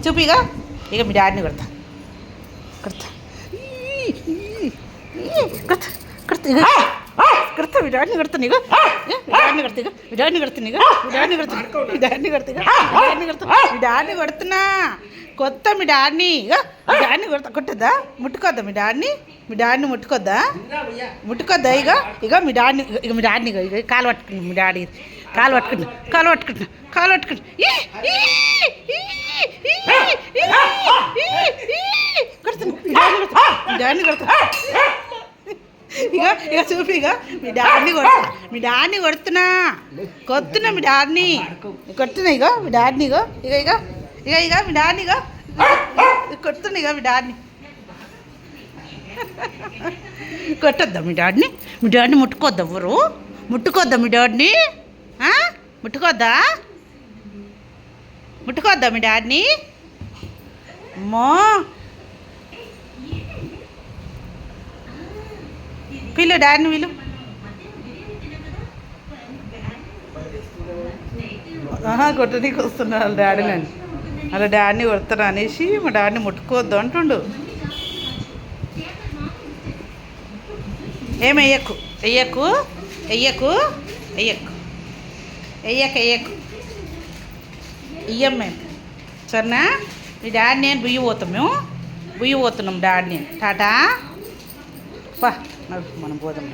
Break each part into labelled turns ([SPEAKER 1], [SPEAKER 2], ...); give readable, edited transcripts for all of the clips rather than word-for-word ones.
[SPEAKER 1] చూపిగా ఇక మీ డాడీని కొడతా కొడతా కొడతా కొడతా ఇక కొడతా మీ డాడీని కొడతా నీకు మీ డాడీని కొడతా ఇక మీ డాడీని కొడతా నీకు మీ డాడీని కొడతా మీ డాడీని కొడతా ఇక మీ డాడీని కొడతా మీ డాడీని కొడుతున్నా కొత్త మీ డాడీని ఇక మీ డాడీని కొడతా కొట్టద్దా ముట్టుకోద్దా మీ డాడీని ముట్టుకోద్దా ముట్టుకోద్దా ఇక ఇక మీ డాడీని ఇక కాలు పట్టుకుని మీ డాడీ కాలు పట్టుకుని డాడీని కొడతా ఇక చూపి ఇక మీ డాడీని కొడుతున్నా కొడుతున్నా మీ డాడీని కొడుతున్నా ఇక మీ డాడీని ఇక ఇక ఇక ఇక ఇక మీ డాడీని ఇక కొడుతున్నా ఇక మీ డాడీని కొట్టొద్దా మీ డాడీని ముట్టుకోద్దా ఎవరు ముట్టుకోద్దా మీ డాడీని ముట్టుకోద్దా మీ డాడీని అమ్మో పిలు డాడీని వీళ్ళు కొట్టనీకి వస్తున్నారు వాళ్ళ డాడీని అలా డాడీని కొడతారు అనేసి మా డాడీని ముట్టుకోవద్దు అంటుండు ఏం వెయ్యకు వెయ్యకు వెయ్యకు వెయ్యకు వెయ్యకు వెయ్యకు ఇయ్యం మేము సరేనా మీ డాడీ నేను బుయ్యి పోతున్నాం డాడీ నేను టాటా పా మనం పోదాం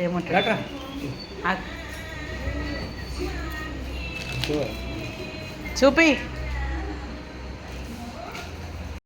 [SPEAKER 1] ఏమంటాడు చూపి